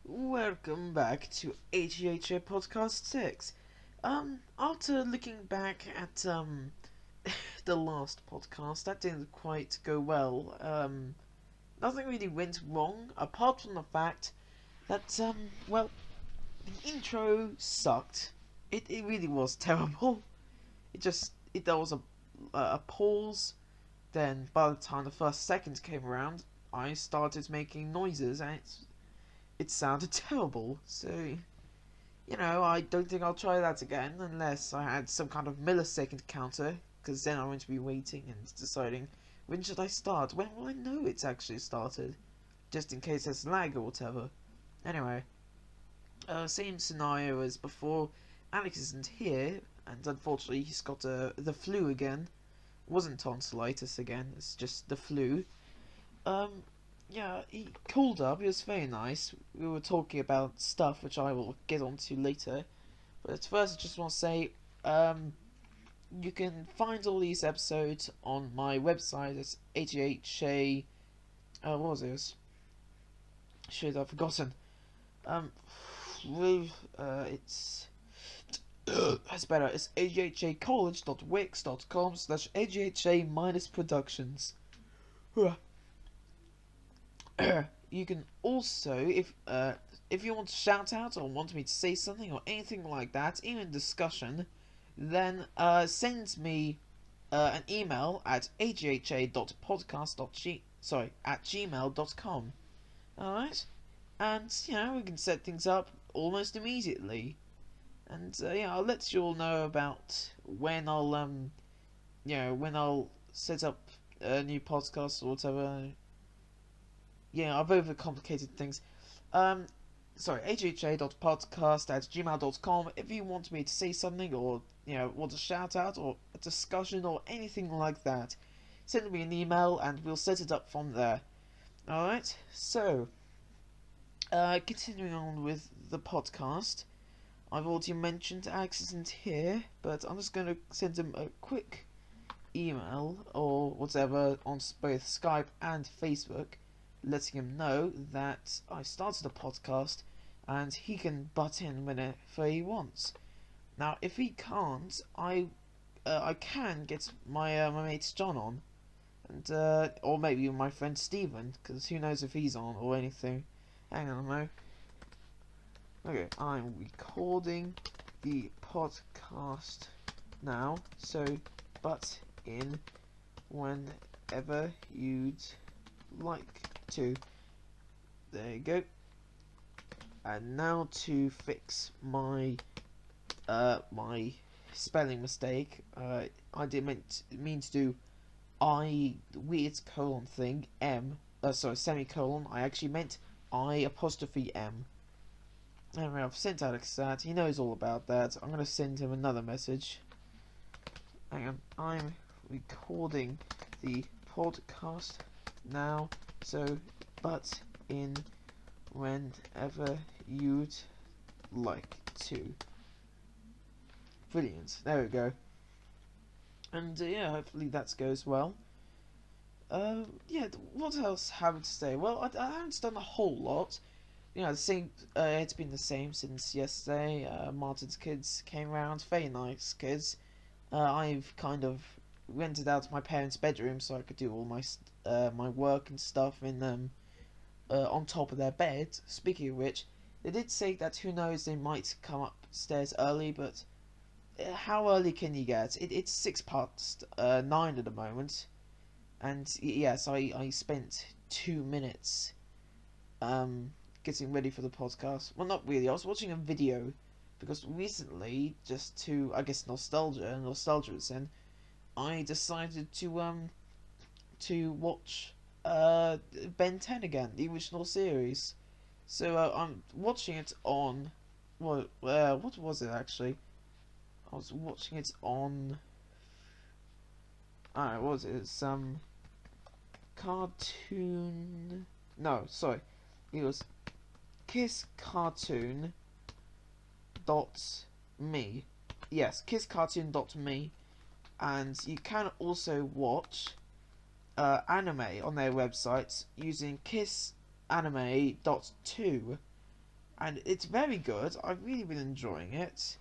Welcome back to AGHA Podcast 6. After looking back at the last podcast, that didn't quite go well. Nothing really went wrong apart from the fact that the intro sucked. It really was terrible. There was a pause. Then by the time the first seconds came around, I started making noises and it sounded terrible. So, I don't think I'll try that again unless I had some kind of millisecond counter, because then I'm going to be waiting and deciding when should I start. When will I know it's actually started? Just in case there's lag or whatever. Anyway, same scenario as before. Alex isn't here, and unfortunately he's got the flu again. Wasn't tonsillitis again, it's just the flu. Yeah, he called up, it was very nice. We were talking about stuff which I will get onto later. But at first I just want to say, you can find all these episodes on my website. It's AGHA, what was it? Shit, I've forgotten. It's that's better. It's aghacollege.wix.com/agha-productions. You can also, if you want to shout out or want me to say something or anything like that, even discussion, then send me an email at agha.podcast.gmail.com. Alright? And, we can set things up almost immediately. And, I'll let you all know about when I'll set up a new podcast or whatever. Yeah, I've overcomplicated things. Sorry, agha.podcast@gmail.com. If you want me to say something or, want a shout out or a discussion or anything like that, send me an email and we'll set it up from there. Alright, so, continuing on with the podcast, I've already mentioned Alex isn't here, but I'm just going to send him a quick email or whatever on both Skype and Facebook, letting him know that I started a podcast and he can butt in whenever he wants. Now, if he can't, I can get my mate John on, and or maybe my friend Steven, because who knows if he's on or anything. Hang on a moment. Okay, I'm recording the podcast now, so butt in whenever you'd like to. There you go. And now to fix my my spelling mistake. I didn't mean to do weird colon thing semicolon. I actually meant I''M. Anyway, I've sent Alex that. He knows all about that. I'm gonna send him another message. Hang on, I'm recording the podcast now, so butt in whenever you'd like to. Brilliant. There we go. And hopefully that goes well. What else have I to say? Well, I haven't done a whole lot. The same. It's been the same since yesterday. Martin's kids came around. Very nice kids. I've kind of rented out my parents' bedroom so I could do all my my work and stuff in them on top of their bed. Speaking of which, they did say that who knows, they might come upstairs early, but how early can you get? It's 9 at the moment, and yes, I spent 2 minutes getting ready for the podcast. Well, not really. I was watching a video because recently, just to nostalgia is in, I decided to watch Ben 10 again, the original series. So I'm watching it on what was it actually? I was watching it on what was it? It's cartoon. No, sorry, it was kisscartoon.me. Yes, kisscartoon.me. And you can also watch anime on their websites using kissanime.2. and it's very good. I've really been enjoying it.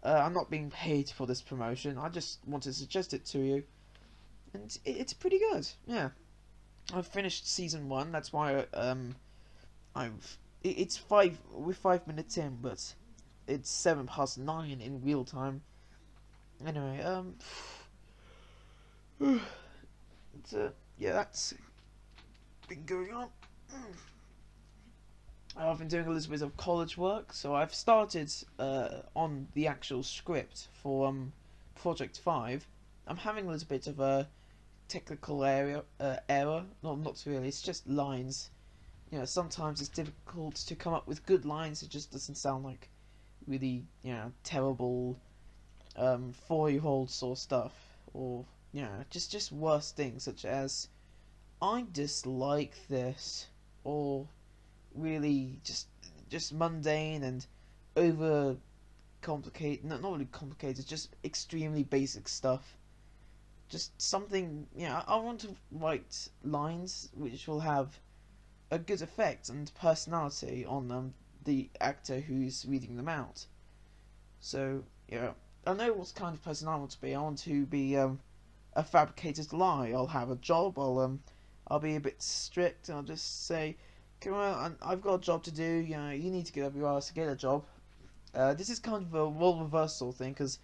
I'm not being paid for this promotion. I just want to suggest it to you, and it's pretty good. Yeah, I've finished season 1. That's why it's 5 minutes in, but it's 9:07 in real time. Anyway, it's, yeah, that's been going on. I've been doing a little bit of college work, so I've started on the actual script for Project 5. I'm having a little bit of a technical error. No, not really. It's just lines. You know, sometimes it's difficult to come up with good lines. It just doesn't sound like really, terrible 4-year-old sort of stuff, or just worse things such as I dislike this, or really just mundane and over complicated. Not really complicated, just extremely basic stuff. Just something. I want to write lines which will have a good effect and personality on the actor who's reading them out. So I know what kind of person I want to be. I want to be a fabricated lie. I'll have a job. I'll be a bit strict. I'll just say, come on, I've got a job to do. You need to get up your ass to get a job. This is kind of a role reversal thing, because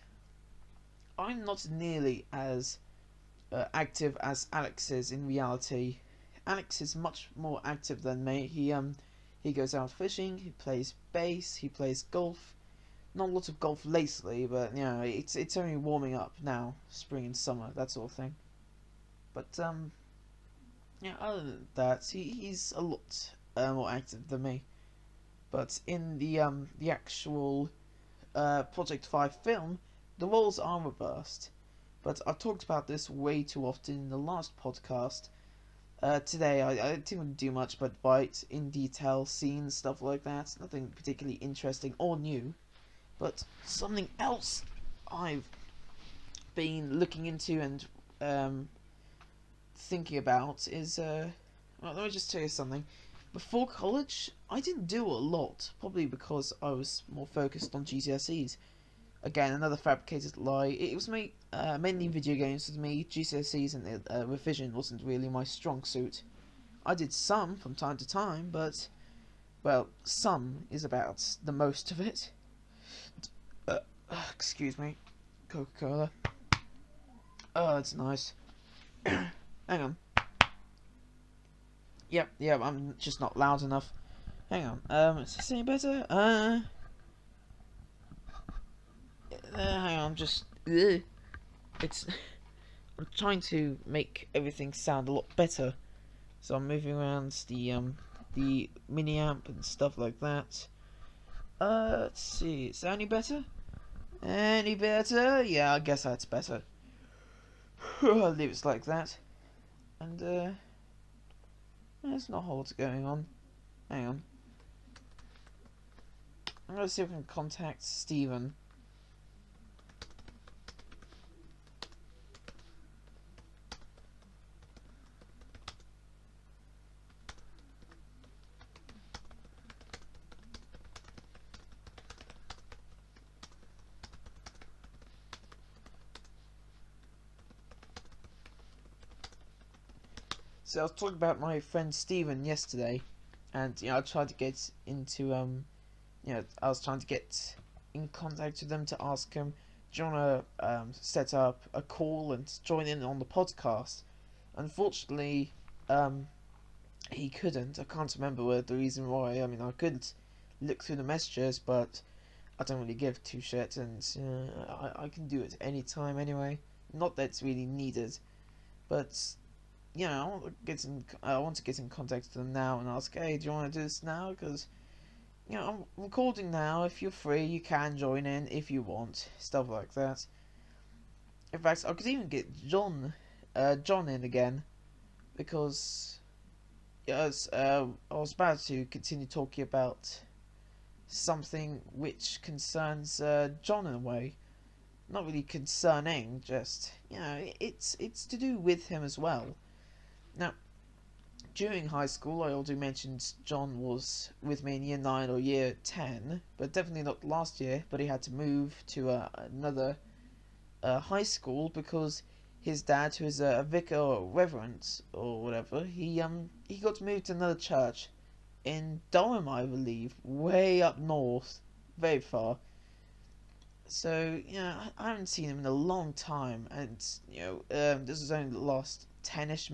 I'm not nearly as active as Alex is in reality. Alex is much more active than me. He goes out fishing. He plays bass. He plays golf. Not a lot of golf lately, but it's only warming up now, spring and summer, that sort of thing. But other than that, he's a lot more active than me. But in the actual Project 5 film, the roles are reversed. But I've talked about this way too often in the last podcast. Today I didn't do much but write in detail scenes, stuff like that. Nothing particularly interesting or new. But something else I've been looking into and thinking about is well, let me just tell you something. Before college, I didn't do a lot, probably because I was more focused on GCSEs. Again, another fabricated lie. It was mainly video games with me. GCSEs and revision wasn't really my strong suit. I did some from time to time, but, well, some is about the most of it. Excuse me. Coca-Cola. Oh, that's nice. Hang on. Yep, I'm just not loud enough. Hang on. Is this any better? Hang on, it's... I'm trying to make everything sound a lot better. So I'm moving around the mini amp and stuff like that. Let's see. Is that any better? Any better? Yeah, I guess that's better. I'll leave it like that. And, there's not a whole lot going on. Hang on. I'm gonna see if I can contact Steven. So I was talking about my friend Steven yesterday, and I tried to get into I was trying to get in contact with them to ask him, do you want to set up a call and join in on the podcast? Unfortunately, he couldn't. I can't remember the reason why. I mean, I could look through the messages, but I don't really give two shits, and I can do it anytime anyway. Not that it's really needed, but I want to get in contact with them now and ask, hey, do you want to do this now? Because I'm recording now. If you're free, you can join in if you want, stuff like that. In fact, I could even get John in again, because I was about to continue talking about something which concerns John in a way. Not really concerning, just it's to do with him as well. Now, during high school, I already mentioned John was with me in year 9 or year 10, but definitely not last year. But he had to move to another high school because his dad, who is a vicar or reverend or whatever, he got moved to another church in Durham, I believe, way up north, very far. So I haven't seen him in a long time, and this is only the last 10ish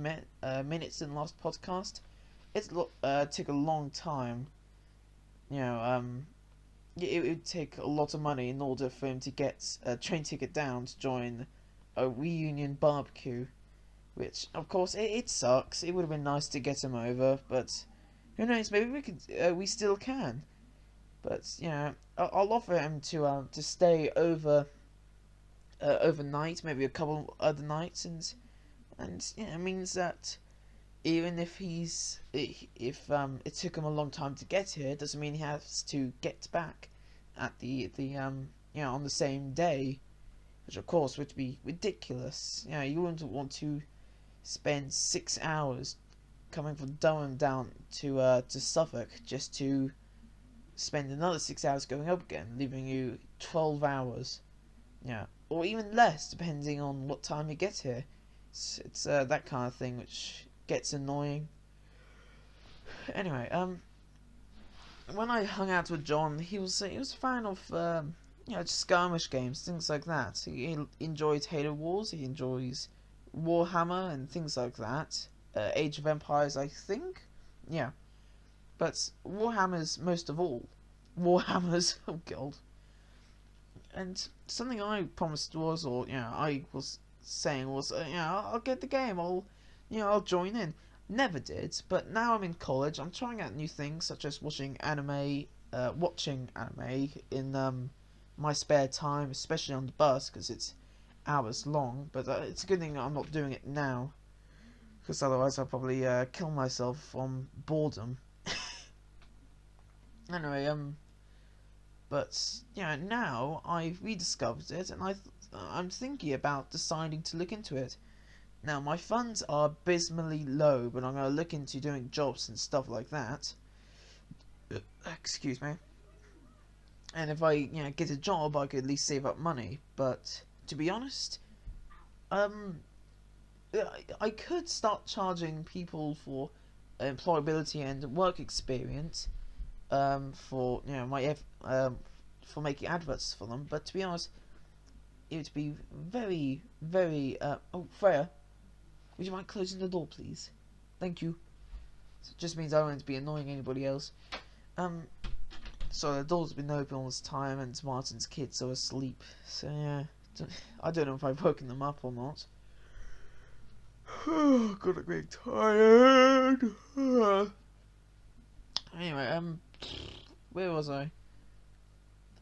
minutes in the last podcast. It took a long time. It would take a lot of money in order for him to get a train ticket down to join a reunion barbecue, which of course it sucks. It would have been nice to get him over, but who knows? Maybe we still can. But I'll offer him to stay over overnight, maybe a couple other nights, and it means that even if it took him a long time to get here, it doesn't mean he has to get back at on the same day, which of course would be ridiculous. You wouldn't want to spend 6 hours coming from Durham down to Suffolk just to spend another 6 hours going up again, leaving you 12 hours. Or even less, depending on what time you get here. It's that kind of thing which gets annoying. Anyway, when I hung out with John, he was a fan of just skirmish games, things like that. He enjoys Halo Wars, he enjoys Warhammer and things like that. Age of Empires, I think. Yeah. But Warhammers most of all. Warhammers, oh god. And something I promised was, I was saying was, I'll get the game, I'll join in. Never did, but now I'm in college, I'm trying out new things, such as watching anime in my spare time, especially on the bus, because it's hours long, but it's a good thing that I'm not doing it now, because otherwise I'll probably kill myself from boredom. Anyway, but now I've rediscovered it, and I'm thinking about deciding to look into it. Now my funds are abysmally low, but I'm gonna look into doing jobs and stuff like that. Excuse me. And if I get a job, I could at least save up money. But to be honest, I could start charging people for employability and work experience. For for making adverts for them, but to be honest, it would be very, very. Oh, Freya, would you mind closing the door, please? Thank you. So it just means I won't be annoying anybody else. So the door's been open all this time, and Martin's kids are asleep. So I don't know if I've woken them up or not. Oh, God, I'm getting tired. Anyway, where was I?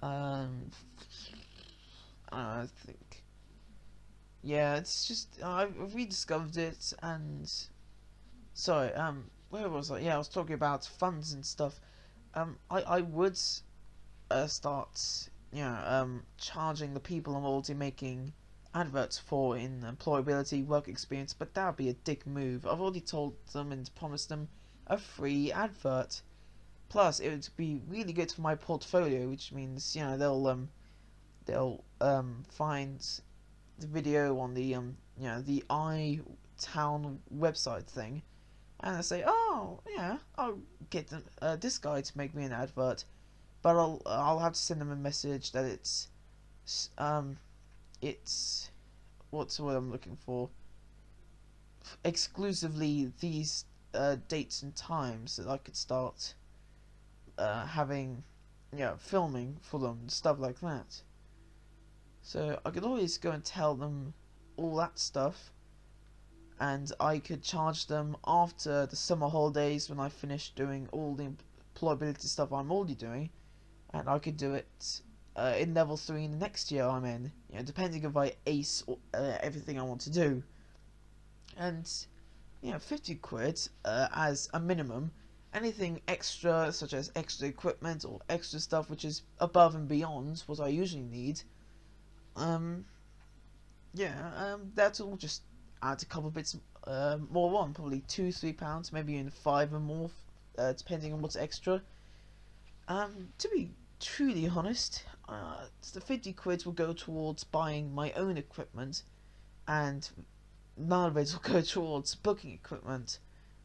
I think. Yeah, it's just I've rediscovered it, and sorry. Where was I? Yeah, I was talking about funds and stuff. I would start charging the people I'm already making adverts for in employability, work experience, but that would be a dick move. I've already told them and promised them a free advert. Plus, it would be really good for my portfolio, which means they'll find the video on the the iTown website thing, and they'll say, oh yeah, I'll get them, this guy to make me an advert, but I'll have to send them a message that it's what's the word I'm looking for, exclusively these dates and times that I could start having filming for them and stuff like that. So I could always go and tell them all that stuff, and I could charge them after the summer holidays when I finish doing all the employability stuff I'm already doing, and I could do it in level 3 in the next year I'm in, depending if I ace everything I want to do. And 50 quid as a minimum. Anything extra, such as extra equipment or extra stuff which is above and beyond what I usually need, that's all just add a couple bits more on, probably £2-3, maybe even five or more, depending on what's extra. To be truly honest, the 50 quid will go towards buying my own equipment, and none of it will go towards booking equipment,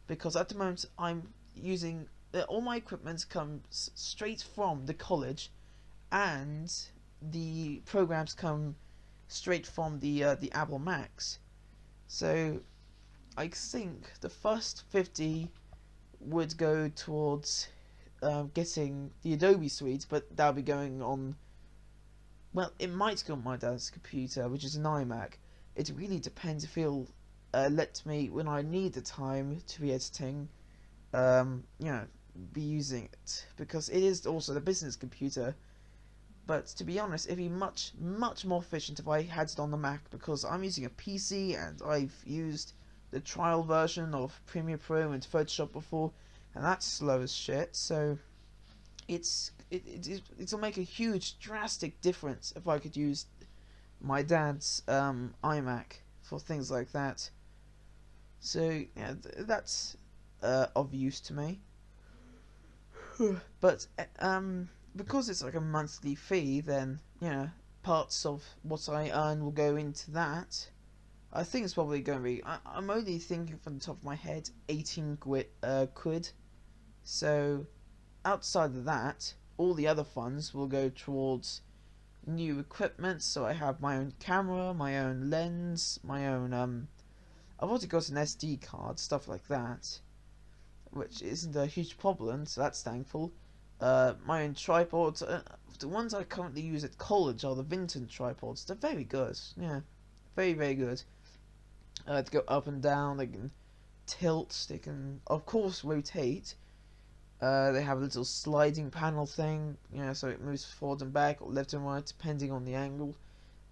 because at the moment I'm using all my equipment comes straight from the college, and the programs come straight from the Apple Macs. So I think the first 50 would go towards getting the Adobe suite, but that'll be going on. Well, it might go on my dad's computer, which is an iMac. It really depends if he'll let me, when I need the time to be editing, be using it, because it is also the business computer. But to be honest, it'd be much more efficient if I had it on the Mac, because I'm using a PC and I've used the trial version of Premiere Pro and Photoshop before, and that's slow as shit. So it'll make a huge drastic difference if I could use my dad's iMac for things like that. So yeah, that's of use to me. But because it's like a monthly fee, then parts of what I earn will go into that. I think it's probably going to be, I'm only thinking from the top of my head, 18 quid. So outside of that, all the other funds will go towards new equipment. So I have my own camera, my own lens, my own I've also got an SD card, stuff like that, which isn't a huge problem, so that's thankful. My own tripods, the ones I currently use at college are the Vinton tripods. They're very good, yeah, very, very good. They go up and down, they can tilt, they can, of course, rotate. They have a little sliding panel thing, so it moves forward and back, or left and right, depending on the angle.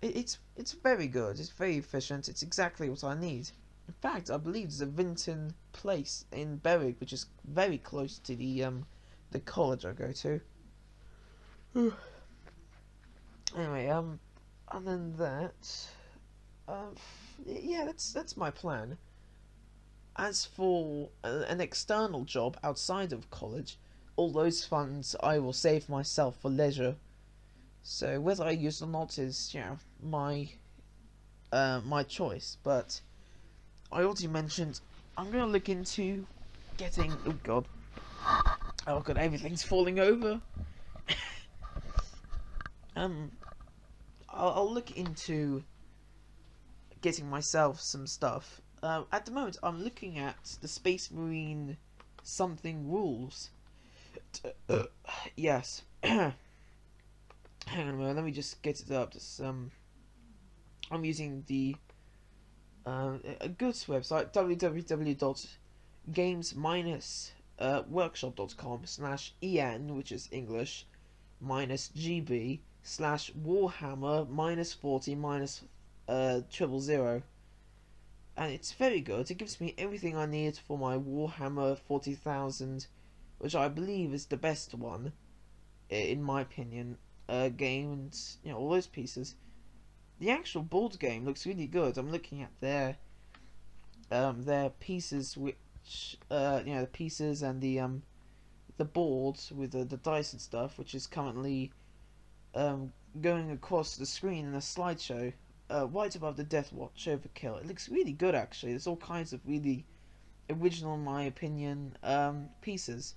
It's very good, it's very efficient, it's exactly what I need. In fact, I believe there's a Vinton place in Berwick, which is very close to the college I go to. Anyway, other than that, yeah, that's my plan. As for an external job outside of college, all those funds I will save myself for leisure. So whether I use it or not is, my choice. But I already mentioned I'm gonna look into getting. Oh god, everything's falling over. I'll look into getting myself some stuff. At the moment, I'm looking at the Space Marine something rules. Yes. Hang on a moment, let me just get it up. I'm using the a goods website, www.games-workshop.com/en, which is English, -GB /Warhammer -40 -000. And it's very good. It gives me everything I need for my Warhammer 40,000, which I believe is the best one, in my opinion, game, and all those pieces. The actual board game looks really good. I'm looking at their pieces, which the pieces and the boards with the dice and stuff, which is currently going across the screen in a slideshow, right above the Death Watch Overkill. It looks really good, actually. There's all kinds of really original, in my opinion, pieces.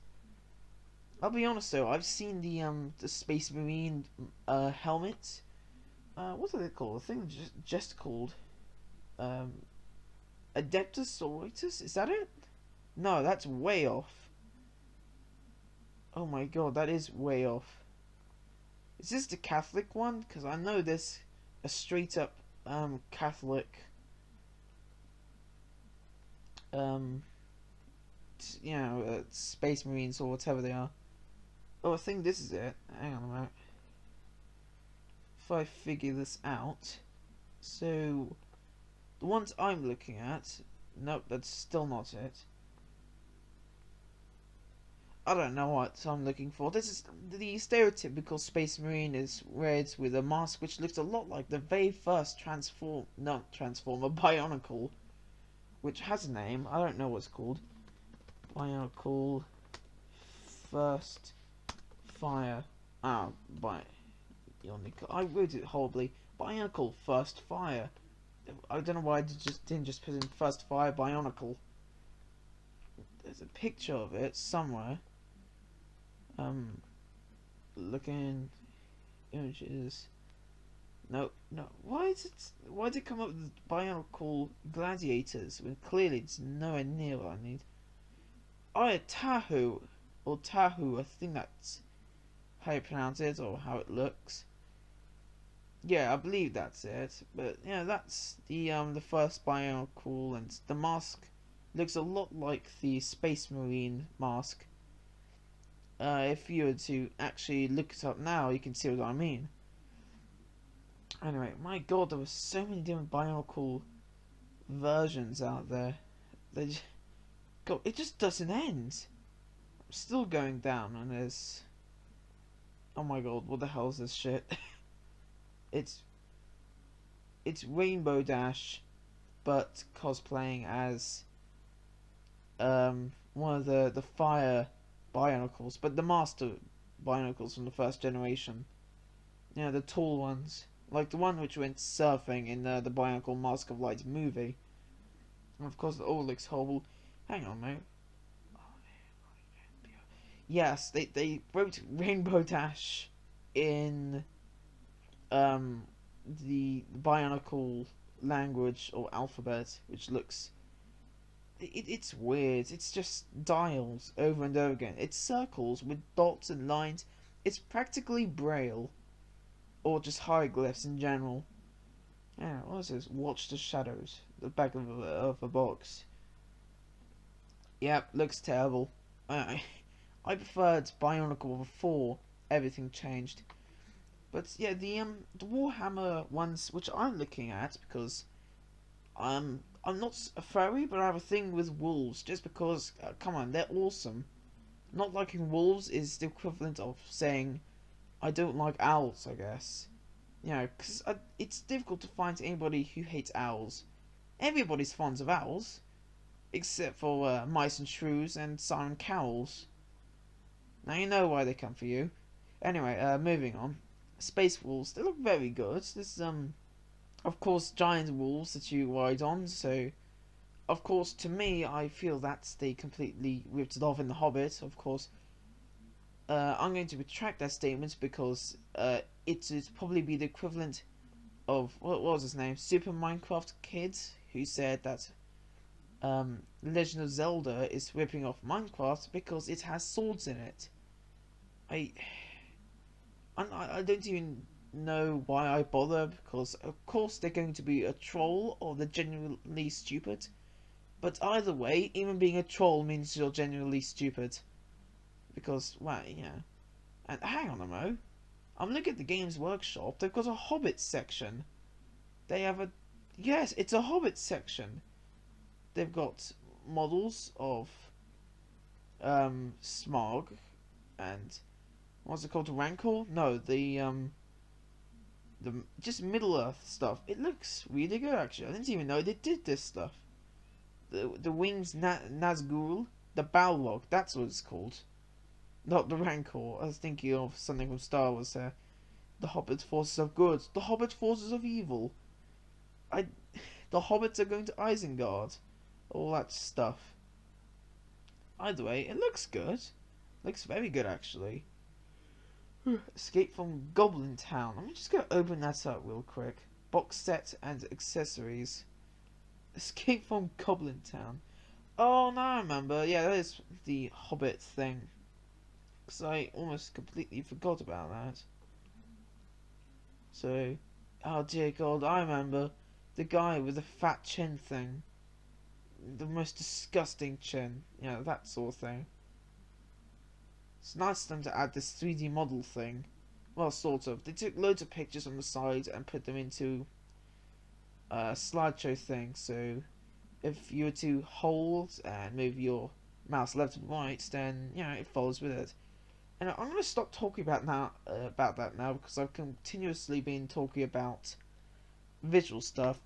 I'll be honest though, I've seen the Space Marine helmet. What are they called? I think they're just called Adeptus Sororitas? Is that it? No, that's way off. Oh my god, that is way off. Is this the Catholic one? Because I know there's a straight up Catholic Space Marines or whatever they are. Oh, I think this is it. Hang on a minute. If I figure this out, so the ones I'm looking at, nope, that's still not it. I don't know what I'm looking for. This is the stereotypical Space Marine, is red with a mask which looks a lot like the very first Bionicle. which has a name. I don't know what it's called. Bionicle First Fire. Bionicle. I wrote it horribly. Bionicle First Fire. I don't know why I didn't just put in First Fire Bionicle. There's a picture of it somewhere. Looking images. No. Why did it come up with Bionicle Gladiators when clearly it's nowhere near what I need? Tahu, or Tahu, I think that's how you pronounce it, or how it looks. Yeah, I believe that's it. But yeah, that's the first Bionicle, and the mask looks a lot like the Space Marine mask. If you were to actually look it up now, you can see what I mean. Anyway, my god, there were so many different Bionicle versions out there. God, it just doesn't end. I'm still going down, and there's... Oh my god, what the hell is this shit? It's Rainbow Dash, but cosplaying as one of the fire Bionicles, but the master Bionicles from the first generation. You know, the tall ones, like the one which went surfing in the Bionicle Mask of Light movie. And of course, it all looks horrible. Hang on, mate. Yes, they wrote Rainbow Dash in the Bionicle language or alphabet, which looks... It's weird. It's just dials over and over again. It's circles with dots and lines. It's practically Braille. Or just hieroglyphs in general. Yeah, what is this? Watch the shadows. The back of a box. Yep, looks terrible. I preferred Bionicle before everything changed. But yeah, the Warhammer ones, which I'm looking at, because I'm not a furry, but I have a thing with wolves, just because, come on, they're awesome. Not liking wolves is the equivalent of saying, I don't like owls, I guess. You know, because it's difficult to find anybody who hates owls. Everybody's fond of owls, except for mice and shrews and siren cowls. Now you know why they come for you. Anyway, moving on. Space wolves, they look very good. There's of course, giant wolves that you ride on, so of course, to me, I feel that they completely ripped it off in The Hobbit. Of course, I'm going to retract that statement because it'd probably be the equivalent of, what was his name, Super Minecraft Kid, who said that Legend of Zelda is ripping off Minecraft because it has swords in it. I don't even know why I bother, because of course they're going to be a troll or they're genuinely stupid. But either way, even being a troll means you're genuinely stupid. Because, well, yeah. And hang on a mo. I'm looking at the Games Workshop. They've got a Hobbit section. They have a... Yes, it's a Hobbit section. They've got models of Smog and... What's it called? Rancor? No, the just Middle Earth stuff. It looks really good, actually. I didn't even know they did this stuff. The Wings Nazgul, the Balrog, that's what it's called. Not the Rancor. I was thinking of something from Star Wars there. The Hobbit forces of good, the Hobbit forces of evil. The Hobbits are going to Isengard. All that stuff. Either way, it looks good. Looks very good, actually. Escape from Goblin Town. I'm just going to open that up real quick. Box set and accessories. Escape from Goblin Town. Oh, now I remember. Yeah, that is the Hobbit thing. Because I almost completely forgot about that. So, oh dear God, I remember. The guy with the fat chin thing. The most disgusting chin. Yeah, that sort of thing. It's nice of them to add this 3D model thing. Well, sort of. They took loads of pictures on the side and put them into a slideshow thing. So, if you were to hold and move your mouse left and right, then, you know, it follows with it. And I'm going to stop talking about that now because I've continuously been talking about visual stuff.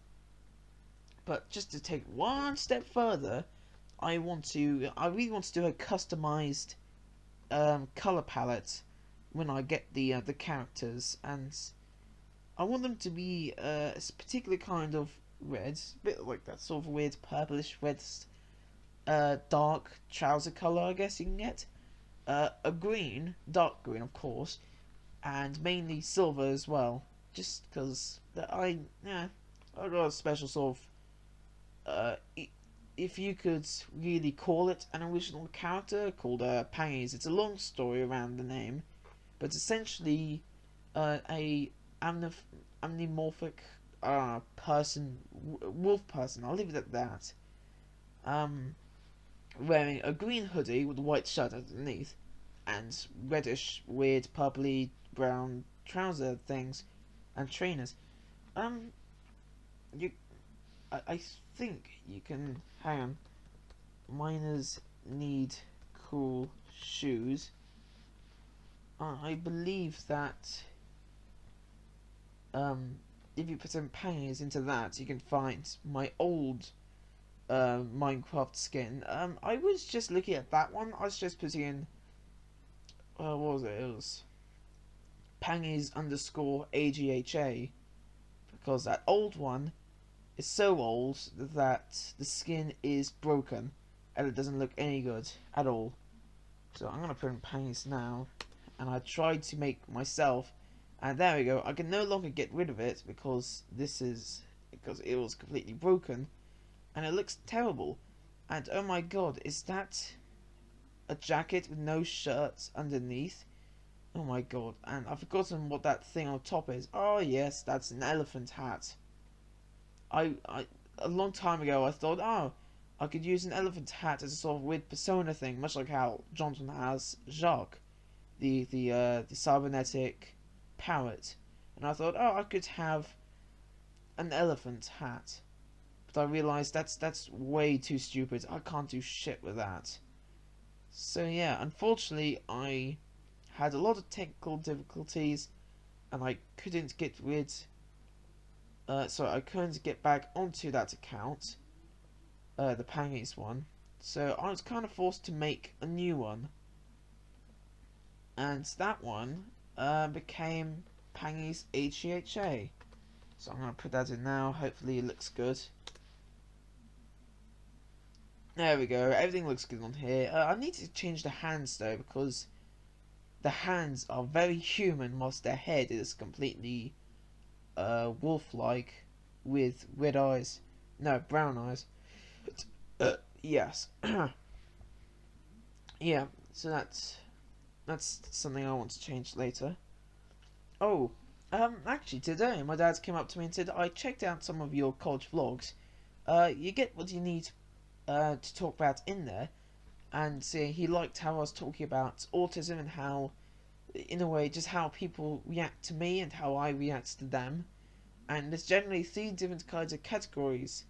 But just to take one step further, I really want to do a customized color palette when I get the characters, and I want them to be a particular kind of red, a bit like that sort of weird purplish red, dark trouser color, I guess you can get. A green, dark green, of course, and mainly silver as well. Just because I got a special sort of, if you could really call it an original character called Pangies. It's a long story around the name, but essentially a amnimorphic person, wolf person. I'll leave it at that. Wearing a green hoodie with a white shirt underneath, and reddish, weird, purpley brown trouser things, and trainers. You, I think you can. Hang on. Miners need cool shoes. I believe that if you put some pangs into that, you can find my old Minecraft skin. I was just looking at that one. I was just putting in what was it? It was Pangies underscore AGHA, because that old one is so old that the skin is broken and it doesn't look any good at all. So I'm gonna put in Pangies now, and I tried to make myself, and there we go. I can no longer get rid of it because it was completely broken, and it looks terrible. And oh my god, is that a jacket with no shirt underneath? Oh my god, and I've forgotten what that thing on top is. Oh yes, that's an elephant hat. I a long time ago I thought, oh, I could use an elephant hat as a sort of weird persona thing, much like how Jonathan has Jacques, the cybernetic parrot. And I thought, oh, I could have an elephant hat. But I realised that's way too stupid. I can't do shit with that. So yeah, unfortunately I had a lot of technical difficulties, and I couldn't get rid. I couldn't get back onto that account, the Pangies one. So I was kind of forced to make a new one, and that one became Pangies AGHA. So I'm gonna put that in now. Hopefully it looks good. There we go. Everything looks good on here. I need to change the hands though, because the hands are very human, whilst their head is completely wolf-like with red eyes. No, brown eyes. Yes. Yeah. So that's something I want to change later. Oh, actually today my dad came up to me and said, I checked out some of your college vlogs. You get what you need to talk about in there, and he liked how I was talking about autism and how, in a way, just how people react to me and how I react to them. And there's generally 3 different kinds of categories.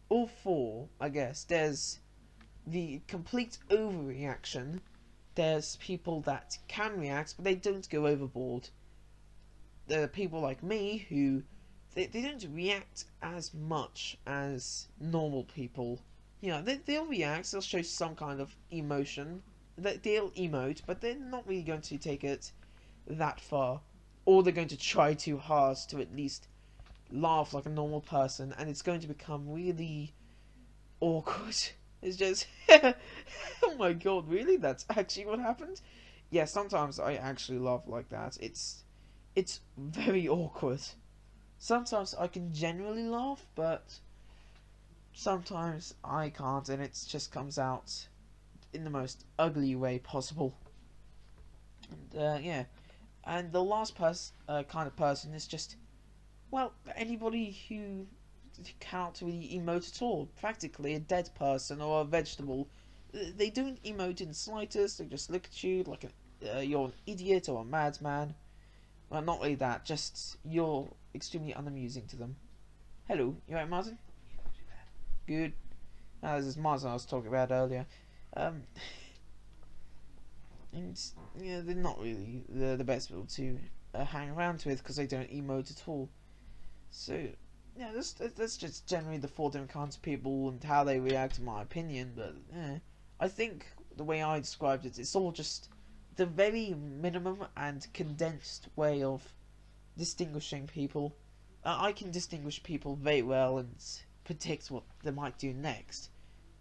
All 4, I guess. There's the complete overreaction. There's people that can react, but they don't go overboard. There are people like me who they don't react as much as normal people. You know, they'll react, they'll show some kind of emotion, they'll emote, but they're not really going to take it that far. Or they're going to try too hard to at least laugh like a normal person, and it's going to become really awkward. It's just, oh my god, really? That's actually what happened? Yeah, sometimes I actually laugh like that. It's very awkward. Sometimes I can genuinely laugh, but sometimes I can't, and it just comes out in the most ugly way possible. And yeah, and the last kind of person is just, well, anybody who cannot really emote at all. Practically a dead person or a vegetable. They don't emote in the slightest. They just look at you like you're an idiot or a madman. Well, not really that. Just you're extremely unamusing to them. Hello, you alright, Martin? Good. This is Martin I was talking about earlier. And yeah, they're not really the best people to hang around with because they don't emote at all. So yeah, that's just generally the four different kinds of people and how they react to my opinion. But I think the way I described it, it's all just the very minimum and condensed way of distinguishing people. I can distinguish people very well and predict what they might do next.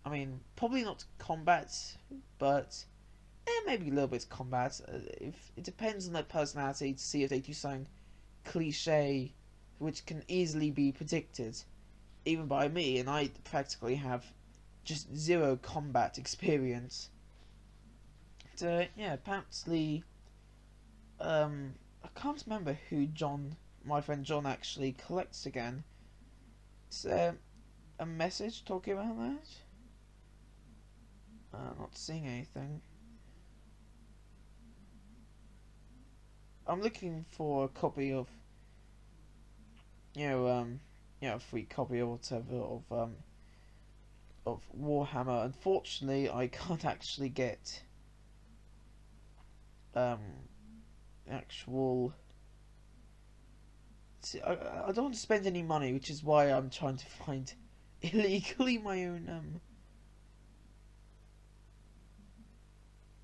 I mean, probably not combat, but maybe a little bit of combat. If it depends on their personality to see if they do something cliche, which can easily be predicted, even by me, and I practically have just zero combat experience. So yeah, apparently, I can't remember who my friend John, actually collects again. Is there a message talking about that? Not seeing anything. I'm looking for a copy of, a free copy or whatever of Warhammer. Unfortunately, I can't actually get actual. See, I don't want to spend any money, which is why I'm trying to find illegally my own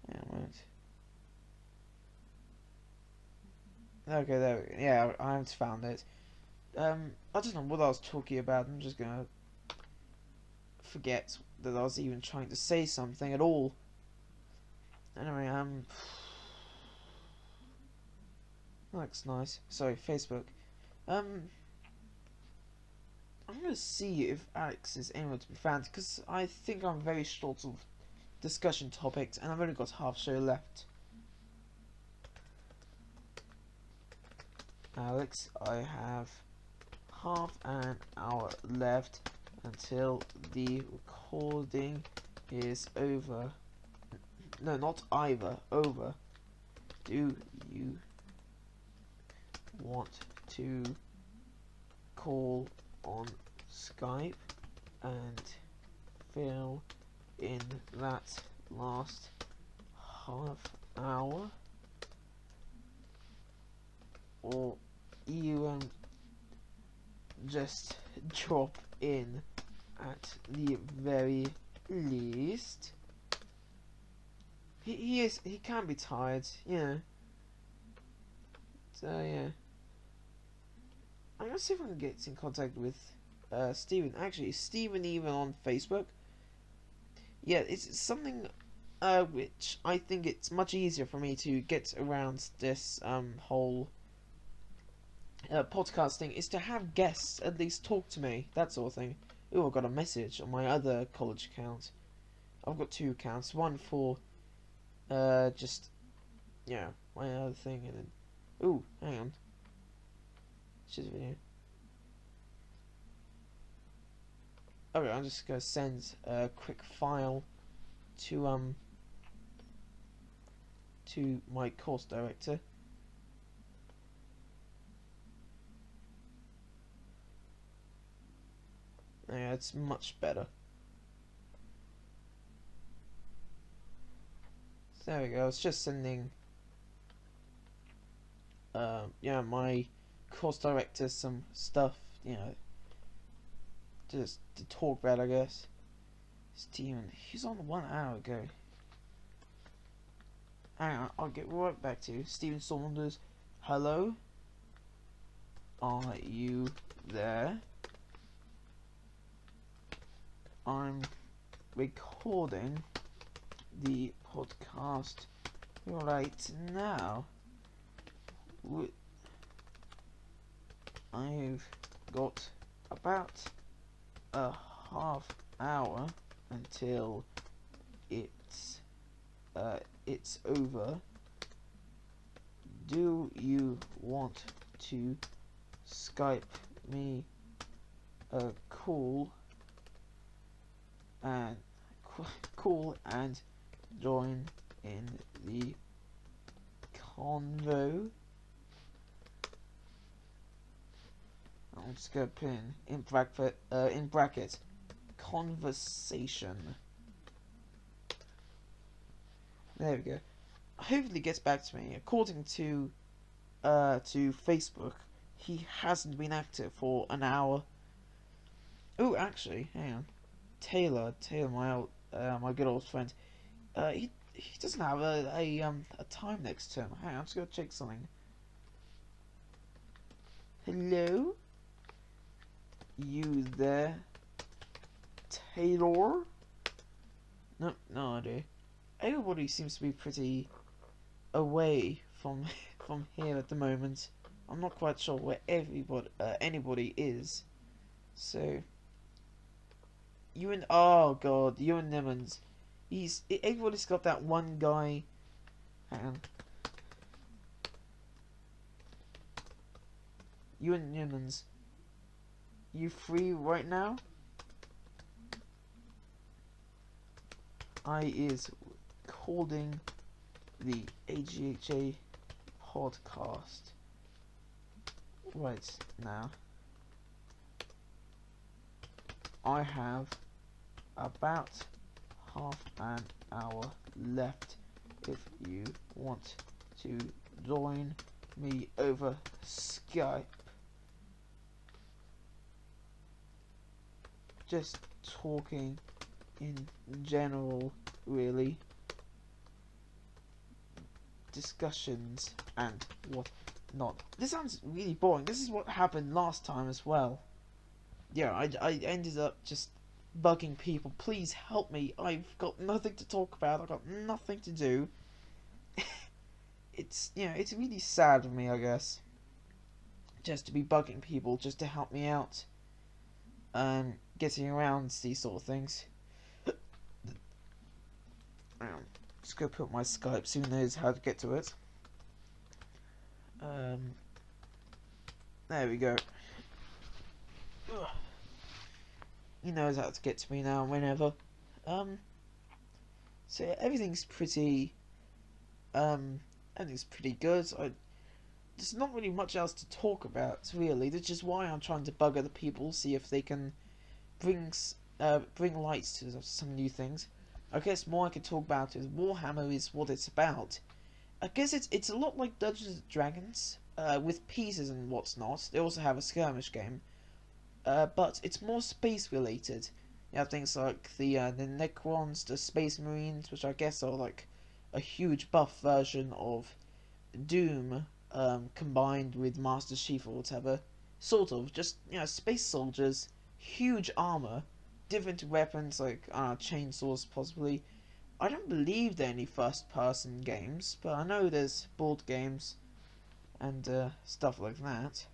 Yeah, right. Okay, there we go. Yeah, I haven't found it. I don't know what I was talking about. I'm just gonna forget that I was even trying to say something at all. Anyway, looks nice. Sorry, Facebook. I'm gonna see if Alex is anywhere to be found, because I think I'm very short of discussion topics, and I've only got half show left. Alex, I have half an hour left until the recording is over. No, not either, over. Do you want to call on Skype and fill in that last half hour? Or you just drop in at the very least? He can be tired, yeah. So yeah, I'm gonna see if I can get in contact with Steven. Actually, is Steven even on Facebook? Yeah, it's something which I think it's much easier for me to get around this whole podcasting, is to have guests at least talk to me, that sort of thing. Ooh, I got a message on my other college account. I've got two accounts, one for just my other thing, and then ooh, hang on, it's just a video. Okay, I'm just gonna send a quick file to my course director. Yeah, it's much better. So there we go. I was just sending my course director some stuff, just to talk about, I guess. Steven, he's on 1 hour ago. Hang on, I'll get right back to you. Steven Saunders, hello? Are you there? I'm recording the podcast right now. I've got about a half hour until it's over. Do you want to Skype me a call and join in the convo? I'm just gonna put in bracket conversation. There we go. Hopefully gets back to me. According to Facebook, he hasn't been active for an hour, Oh, actually, hang on. Taylor, my good old friend. He doesn't have a time next to him. Hang on, I'm just gonna check something. Hello, you there, Taylor? No, no idea. Everybody seems to be pretty away from from here at the moment. I'm not quite sure where anybody is. So oh god, Ewan Nimmons. Everybody's got that one guy. Hang on. Ewan Nimmons. You free right now? I is recording the AGHA podcast right now. I have about half an hour left if you want to join me over Skype. Just talking in general, really. Discussions and what not. This sounds really boring. This is what happened last time as well. Yeah, I ended up just bugging people. Please help me. I've got nothing to talk about. I've got nothing to do. It's really sad of me, I guess. Just to be bugging people just to help me out. And getting around these sort of things. Just go put my Skype so who knows how to get to it. There we go. Ugh. He knows how to get to me now whenever. So yeah, everything's pretty good. There's not really much else to talk about, really. That's just why I'm trying to bug other people, see if they can bring light to some new things. I guess more I could talk about is Warhammer is what it's about. I guess it's a lot like Dungeons and Dragons, with pieces and what's not. They also have a skirmish game, but it's more space related. You have things like the Necrons, the Space Marines, which I guess are like a huge buff version of Doom, combined with Master Chief or whatever. Sort of, just, space soldiers, huge armor, different weapons like chainsaws possibly. I don't believe there are any first-person games, but I know there's board games and stuff like that.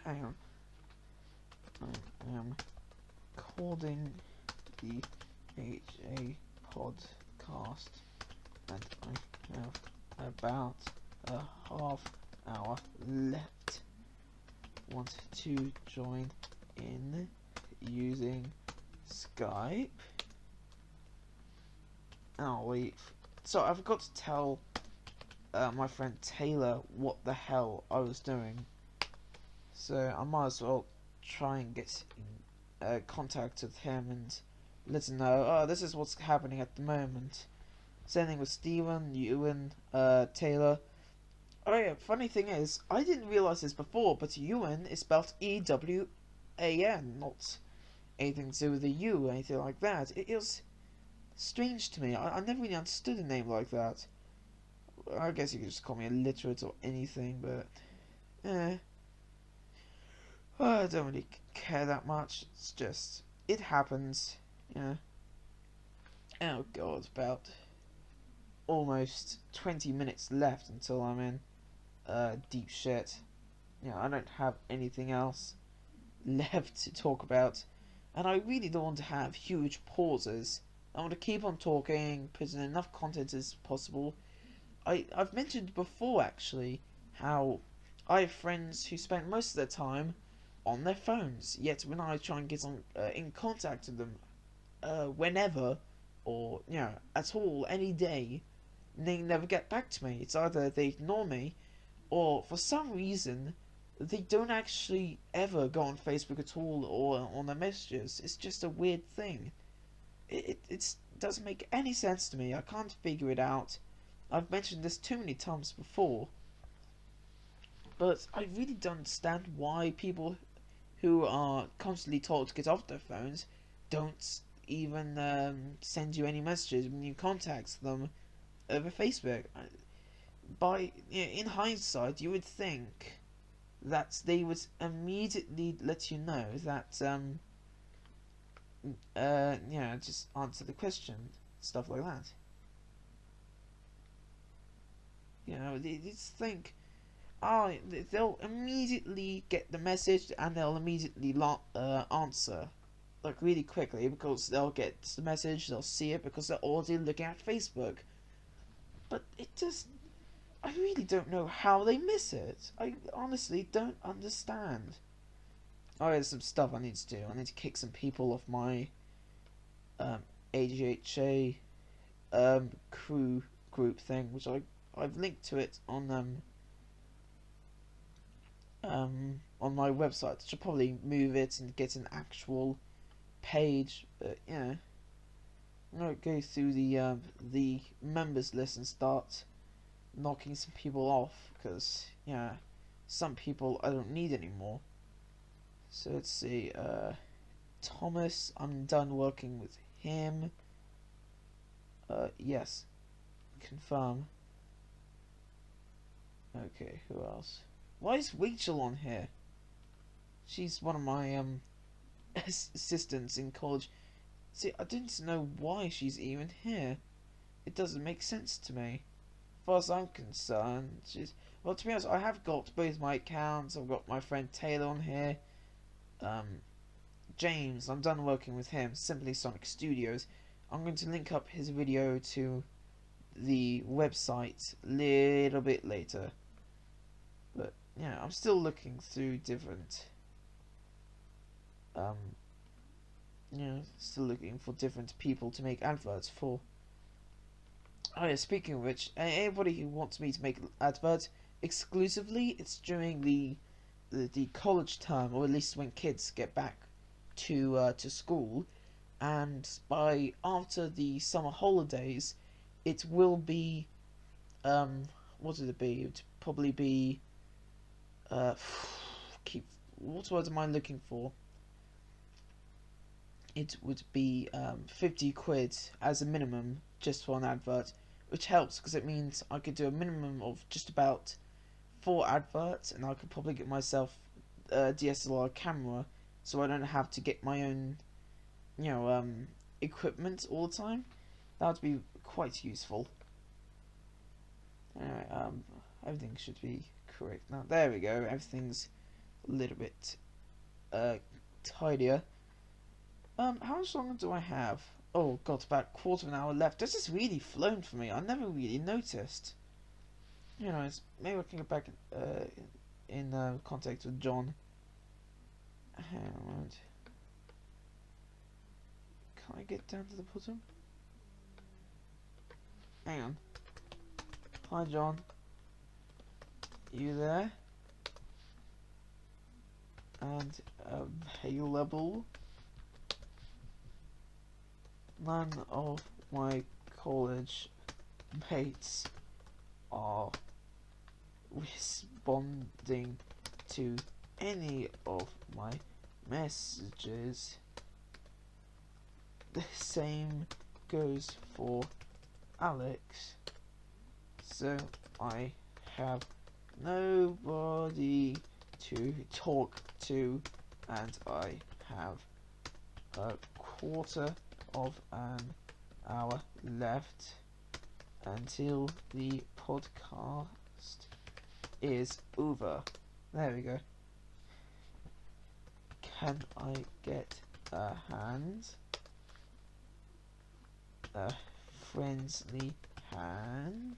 Hang on. I am recording the AGHA Podcast, and I have about a half hour left. Want to join in using Skype? Oh wait, so I forgot to tell my friend Taylor what the hell I was doing, so I might as well try and get in contact with him and let him know, oh, this is what's happening at the moment. Same thing with Steven, Ewan, Taylor. Oh yeah, funny thing is, I didn't realise this before, but Ewan is spelled E-W-A-N, not anything to do with a U or anything like that. It was strange to me. I never really understood a name like that. I guess you could just call me illiterate or anything, but I don't really care that much. It's just, it happens, Oh god, about almost 20 minutes left until I'm in deep shit. I don't have anything else left to talk about, and I really don't want to have huge pauses. I want to keep on talking, put in enough content as possible. I've mentioned before, actually, how I have friends who spend most of their time on their phones, yet when I try and get in contact with them whenever, or, at all, any day, they never get back to me. It's either they ignore me, or for some reason, they don't actually ever go on Facebook at all, or on their messages. It's just a weird thing. It doesn't make any sense to me. I can't figure it out. I've mentioned this too many times before, but I really don't understand why people who are constantly told to get off their phones don't even send you any messages when you contact them over Facebook. In hindsight, you would think that they would immediately let you know that just answer the question, stuff like that. They just think, they'll immediately get the message and they'll immediately answer, like, really quickly, because they'll get the message, they'll see it because they're already looking at Facebook. But I really don't know how they miss it. I honestly don't understand. Oh, there's some stuff I need to do. I need to kick some people off my AGHA crew group thing, which I've linked to it on my website. I should probably move it and get an actual page. But I'm gonna go through the members list and start knocking some people off, because some people I don't need anymore. So let's see. Thomas, I'm done working with him. Yes. Confirm. Okay, who else? Why is Rachel on here? She's one of my assistants in college. See, I didn't know why she's even here. It doesn't make sense to me. As far as I'm concerned, well, to be honest, I have got both my accounts. I've got my friend Taylor on here. James, I'm done working with him. Simply Sonic Studios. I'm going to link up his video to the website a little bit later. But I'm still looking through different still looking for different people to make adverts for. Oh yeah, speaking of which, anybody who wants me to make adverts exclusively, it's during the college term, or at least when kids get back to school, and by after the summer holidays, it will be what would it be? It would probably be what word am I looking for? It would be 50 quid as a minimum just for an advert, which helps because it means I could do a minimum of just about 4 adverts, and I could probably get myself a DSLR camera, so I don't have to get my own equipment all the time. That would be quite useful. Anyway, everything should be correct now. There we go. Everything's a little bit tidier. How much longer do I have? Oh god, about a quarter of an hour left. This has really flown for me. I never really noticed. Maybe I can get back in contact with John. Hang on a moment. Can I get down to the bottom? Hang on. Hi John. You there? And available. None of my college mates are responding to any of my messages. The same goes for Alex. So I have nobody to talk to, and I have a quarter of an hour left until the podcast is over. There we go. Can I get a hand? A friendly hand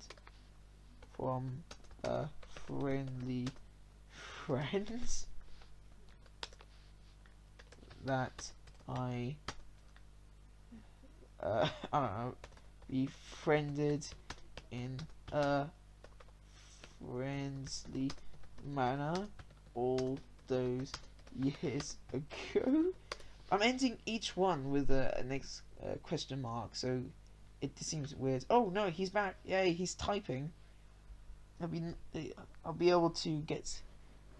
from a friendly friend that I don't know, befriended in a friendly manner all those years ago. I'm ending each one with a next question mark, so it seems weird. Oh no, he's back! Yay, he's typing. I'll be able to get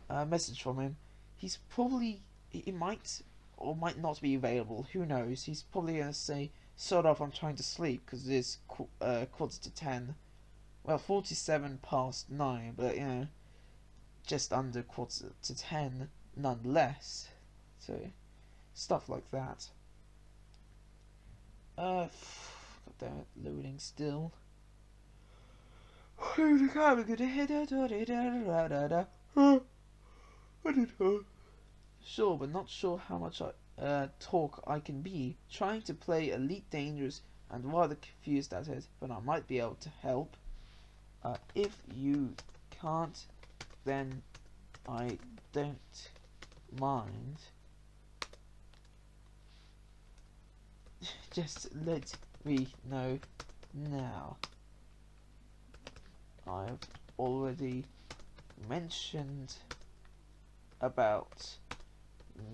a message from him. He's probably he might or might not be available. Who knows? He's probably gonna say, "Sort of, I'm trying to sleep because it is quarter to 10." Well, 47 past 9, but just under quarter to 10 nonetheless. So, stuff like that. God damn it, loading still. Sure, but not sure how much talk I can be. Trying to play Elite Dangerous and rather confused at it, but I might be able to help. If you can't, then I don't mind. Just let me know now. I've already mentioned about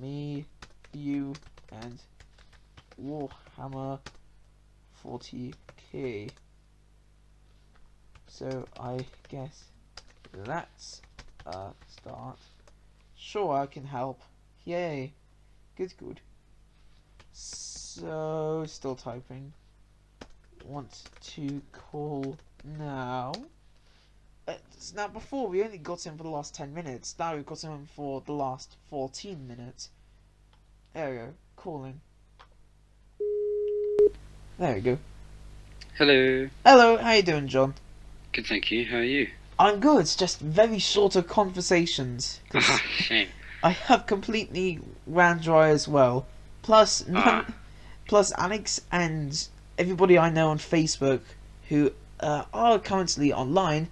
me, you, and Warhammer 40k. So I guess that's a start. Sure, I can help. Yay. Good. So, still typing. Want to call now? Now, before we only got him for the last 10 minutes. Now we've got him for the last 14 minutes. There we go. Calling. There we go. Hello. Hello, how you doing, John? Good, thank you. How are you? I'm good. It's just very shorter conversations. Shame. I have completely ran dry as well. Plus Alex and everybody I know on Facebook who are currently online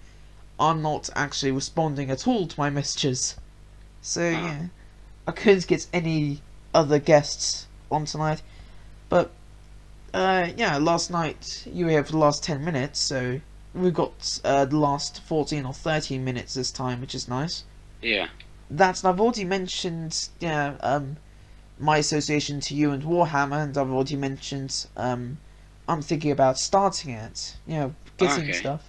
are not actually responding at all to my messages. So yeah, I couldn't get any other guests on tonight. But last night you were here for the last 10 minutes, so we got the last 14 or 13 minutes this time, which is nice. Yeah. And I've already mentioned my association to you and Warhammer, and I've already mentioned I'm thinking about starting it, getting stuff.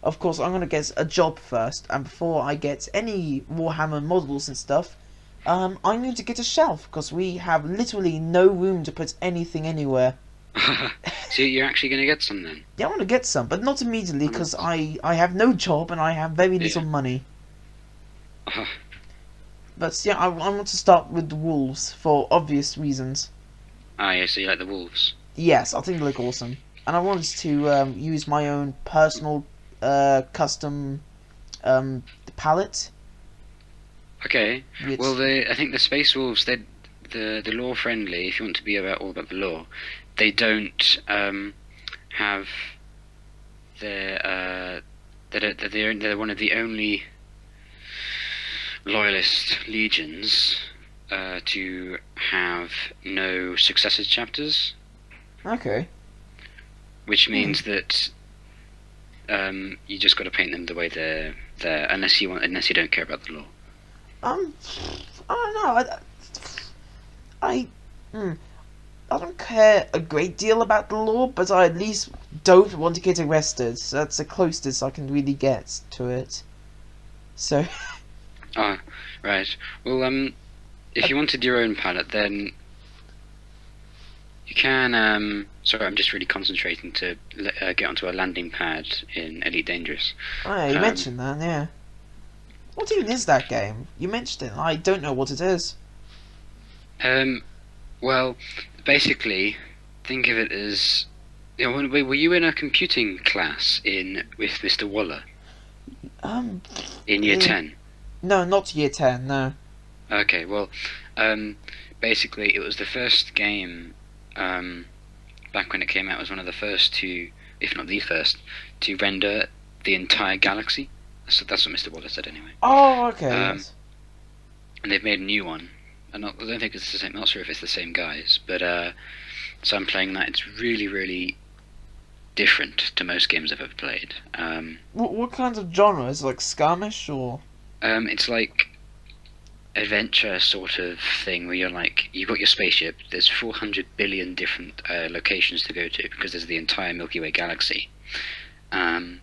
Of course, I'm gonna get a job first, and before I get any Warhammer models and stuff, I need to get a shelf because we have literally no room to put anything anywhere. So you're actually going to get some then? Yeah, I want to get some, but not immediately because I have no job and I have very little money. But yeah, I want to start with the wolves for obvious reasons. Yeah, so you like the wolves? Yes, I think they look awesome. And I wanted to use my own personal custom palette. Okay. Well, I think the Space Wolves, the lore friendly, if you want to be all about the lore, they don't have they're one of the only loyalist legions to have no successive chapters. Okay. Which means that you just got to paint them the way they're unless you don't care about the lore. I don't know. I don't care a great deal about the lore, but I at least don't want to get arrested. So that's the closest I can really get to it. So. Right. Well, if you wanted your own palette, then you can. Sorry, I'm just really concentrating to get onto a landing pad in Elite Dangerous. Oh, yeah, you mentioned that, yeah. What even is that game? You mentioned it. I don't know what it is. Well, basically, think of it as. Were you in a computing class with Mr. Waller? In year 10? No, not year 10, no. Okay, well, basically, it was the first game, back when it came out, it was one of the first to, if not the first, to render the entire galaxy. So that's what Mr. Waller said anyway. Oh, okay. Yes. And they've made a new one. I don't think it's the same. I'm not sure if it's the same guys, but so I'm playing that. It's really, really different to most games I've ever played. What kinds of genre? Is it like skirmish or? It's like adventure sort of thing where you've got your spaceship. There's 400 billion different locations to go to because there's the entire Milky Way galaxy. And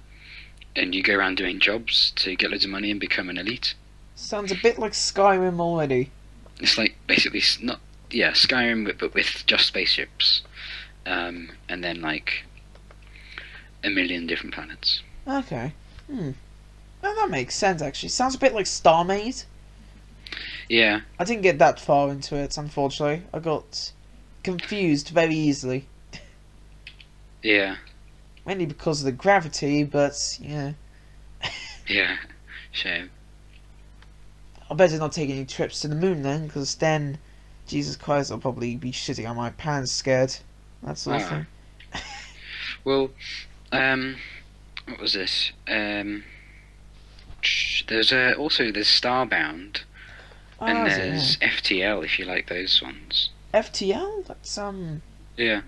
you go around doing jobs to get loads of money and become an elite. Sounds a bit like Skyrim already. It's like basically not Skyrim, but with just spaceships, and then like a million different planets. Okay. Well, that makes sense, actually. Sounds a bit like StarMade. Yeah. I didn't get that far into it, unfortunately. I got confused very easily. Yeah. Mainly because of the gravity, but, yeah. Yeah. Shame. I better not take any trips to the moon then, because then, Jesus Christ, I'll probably be shitting on my pants scared. That sort of thing. Well, what was this? There's there's Starbound, and there's FTL if you like those ones. FTL? That's Yeah.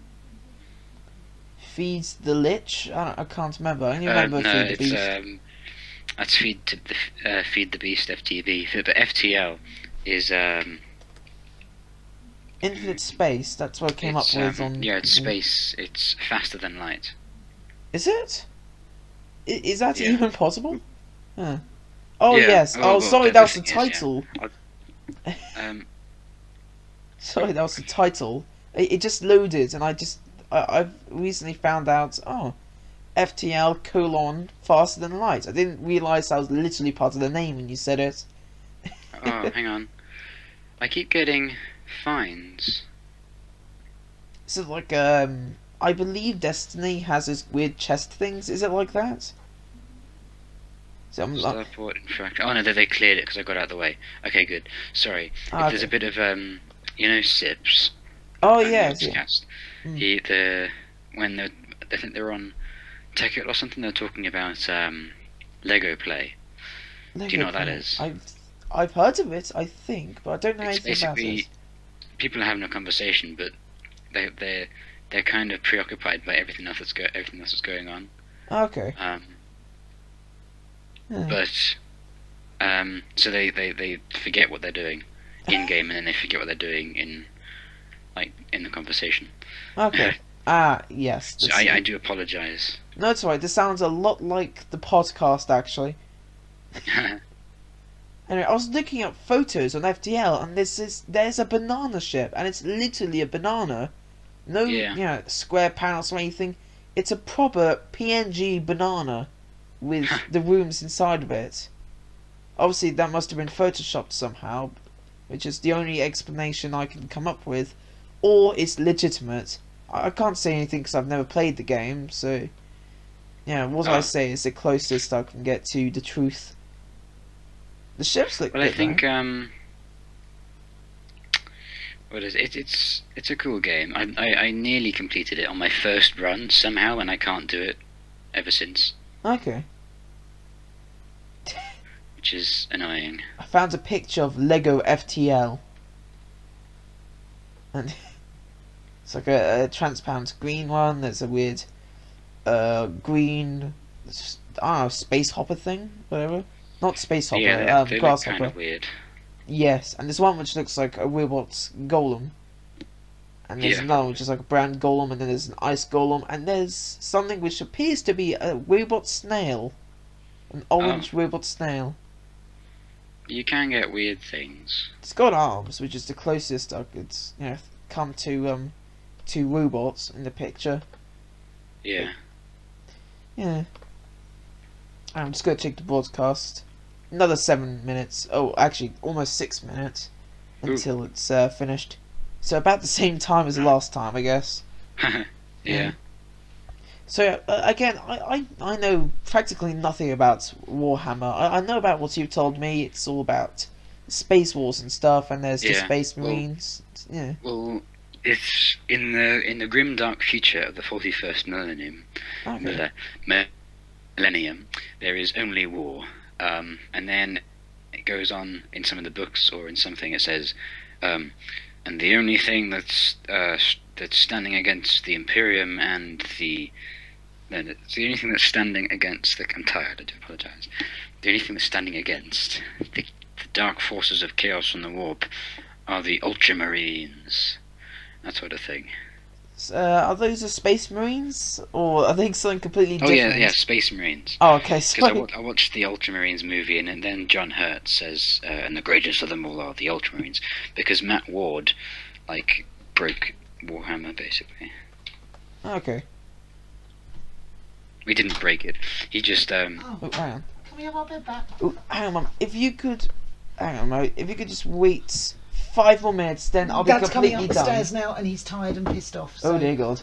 Feeds the Lich? I can't remember. I only remember no, Feed the Beast. That's Feed the Beast FTB. But FTL is Infinite Space. That's what I came up with on. Yeah, it's space. It's faster than light. Is it? Is that Yeah. even possible? Huh. Oh Yeah. yes. Oh, well, sorry, that was the everything is, title. yeah. Sorry, that was the title. It just loaded, and I've recently found out. Oh, FTL : faster than light. I didn't realise that was literally part of the name when you said it. Oh, hang on. I keep getting fines. So like I believe Destiny has its weird chest things. Is it like that? So I'm like, Starport infraction. Oh no, they cleared it because I got out of the way. Okay, good. Sorry. If there's a bit of Sips. Oh yes. Yeah. When I think they're on Tech It or something, they're talking about Lego Play. Lego Do you know what that Play. is? I've heard of it, I think, but I don't know It's anything about it. basically people are having a conversation, but they're kind of preoccupied by everything else that's going on. Okay. But so they forget what they're doing in game, and then they forget what they're doing in the conversation. Okay. Yes. So I do apologise. No, it's alright. This sounds a lot like the podcast, actually. Anyway, I was looking at photos on FTL, and there's a banana ship, and it's literally a banana. No, square panels or anything. It's a proper PNG banana with the rooms inside of it. Obviously, that must have been photoshopped somehow, which is the only explanation I can come up with. Or it's legitimate. I can't say anything because I've never played the game, so... Yeah, what I say is the closest I can get to the truth. The ships look good, I think, right? what is it? It's a cool game. I nearly completed it on my first run somehow, and I can't do it ever since. Okay. Which is annoying. I found a picture of Lego FTL. And it's like a transparent green one. There's a weird green, I don't know, space hopper thing, whatever. Not space hopper, Yeah, they look grasshopper. kind of weird. Yes, and there's one which looks like a robot golem. And there's another which is like a brown golem, and then there's an ice golem, and there's something which appears to be a robot snail. An orange robot snail. You can get weird things. It's got arms, which is the closest I could, come to robots in the picture. Yeah. Yeah. I'm just gonna check the broadcast. Another 7 minutes. Oh, actually, almost 6 minutes until it's finished. So about the same time as the last time, I guess. Yeah. So again, I know practically nothing about Warhammer. I know about what you've told me. It's all about space wars and stuff, and there's the Space Marines. Well, it's in the grim dark future of the 41st millennium. Okay. Millennium, there is only war, and then it goes on in some of the books or in something. It says, and the only thing that's standing against the Imperium and it's the only thing that's standing against the... I'm tired, I do apologise. The only thing that's standing against the dark forces of chaos from the warp are the Ultramarines. That sort of thing. Are those the Space Marines, or are they something completely Oh different? yeah, Space Marines. Oh, okay. Because Sorry. I watched the Ultramarines movie, and then John Hurt says, and the greatest of them all are the Ultramarines, because Matt Ward, like, broke Warhammer basically. Okay. We didn't break it. He just Oh, hang on. Can we have our bed back? Oh, hang on, Mum. If you could, hang on, Mo. If you could just wait 5 more minutes, then I'll be Dad's coming completely up the done. stairs now, and he's tired and pissed off. So. Oh dear God.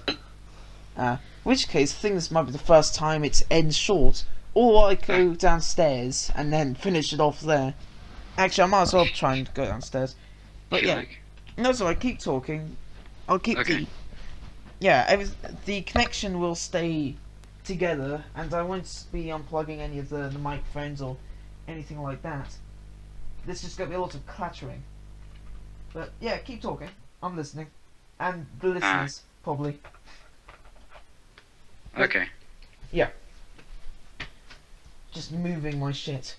Which case, I think this might be the first time it ends short. Or I go downstairs and then finish it off there. Actually, I might as well try and go downstairs. But yeah, no, it's alright. Keep talking. I'll keep Okay. the connection will stay together, and I won't be unplugging any of the microphones or anything like that. There's just going to be a lot of clattering. But yeah, keep talking. I'm listening. And the listeners, probably. Okay. Just moving my shit.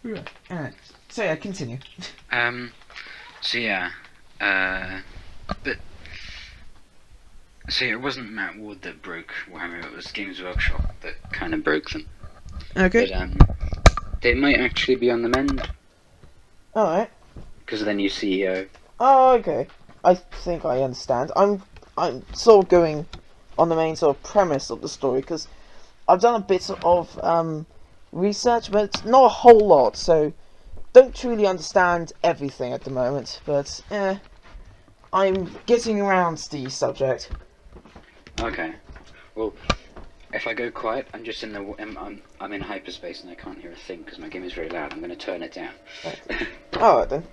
Right. Alright. So yeah, continue. So yeah, but so yeah, it wasn't Matt Ward that broke Warhammer. It was Games Workshop that kind of broke them. Okay. But they might actually be on the mend Alright. because of their new CEO. Oh, okay. I think I understand. I'm sort of going on the main sort of premise of the story, because I've done a bit of research, but not a whole lot, so don't truly understand everything at the moment. But I'm getting around the subject. Okay. Well, if I go quiet, I'm just in the I'm in hyperspace and I can't hear a thing because my game is very loud. I'm going to turn it down. Alright then.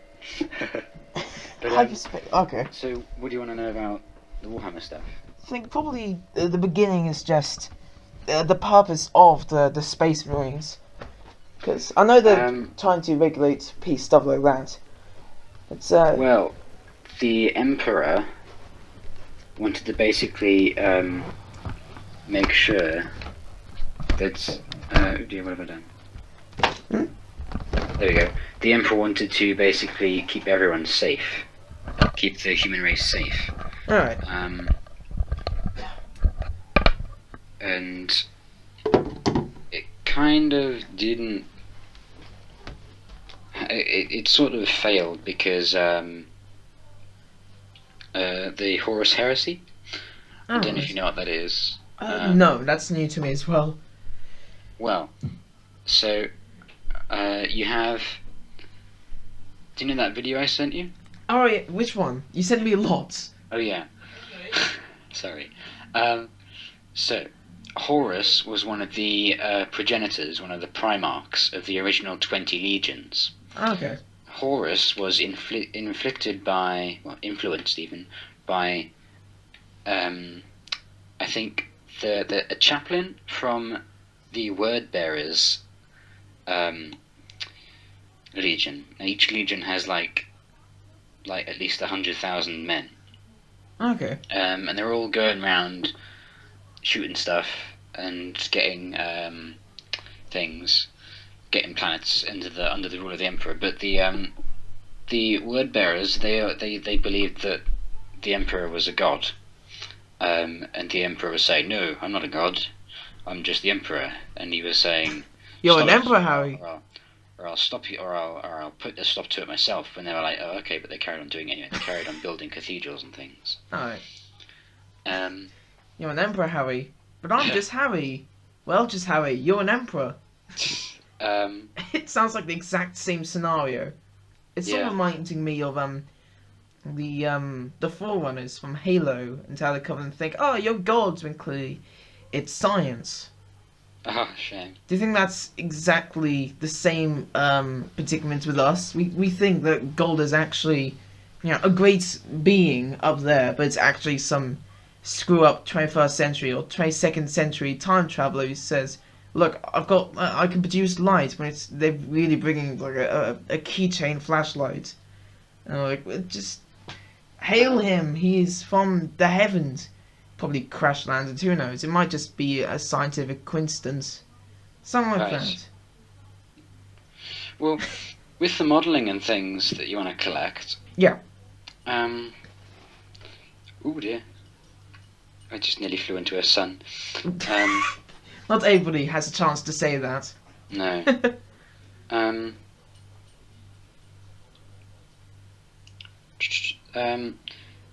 But, Hyperspace. Okay. so, what do you want to know about the Warhammer stuff? I think probably the beginning is just the purpose of the Space Marines. Because I know they're trying to regulate peace, stuff like that. It's Well, the Emperor wanted to basically make sure that what have I done? There we go. The Emperor wanted to basically keep everyone safe, keep the human race safe. alright. And it kind of didn't. It sort of failed because the Horus Heresy. I don't know if you know what that is. No, that's new to me as well. Well, so you have. Do you know that video I sent you? Oh yeah, which one? You sent me a lot. Oh yeah. Sorry. So Horus was one of the progenitors, one of the primarchs of the original 20 legions. Okay. Horus was influenced even by, I think a chaplain from the Word Bearers legion. And each legion has like at least 100,000 men. Okay. And they're all going around shooting stuff and getting getting planets under the rule of the Emperor. But the Word Bearers, they believed that the Emperor was a god, and the Emperor was saying, "No, I'm not a god. I'm just the Emperor." And he was saying, You're an "Stop it, emperor, Harry." Or I'll stop you, or I'll put a stop to it myself. And they were like, "Oh, okay," but they carried on doing it anyway. They carried on building cathedrals and things. Alright. Um, You're an emperor, Harry. But I'm just Harry. Well, just Harry. You're an emperor. It sounds like the exact same scenario. It's sort Yeah. of reminding me of the Forerunners from Halo, and how they come and think, oh, you're gods, when clearly it's science. oh, shame. Do you think that's exactly the same predicament with us? We think that gold is actually, a great being up there, but it's actually some screw up 21st century or 22nd century time traveler who says, look, I can produce light when they're really bringing like a keychain flashlight. And like, just hail him, he's from the heavens. Probably crash landed, who knows? It might just be a scientific coincidence. Something like Right. that. Well, with the modelling and things that you want to collect, Yeah. Oh dear. I just nearly flew into a sun. Not everybody has a chance to say that. No.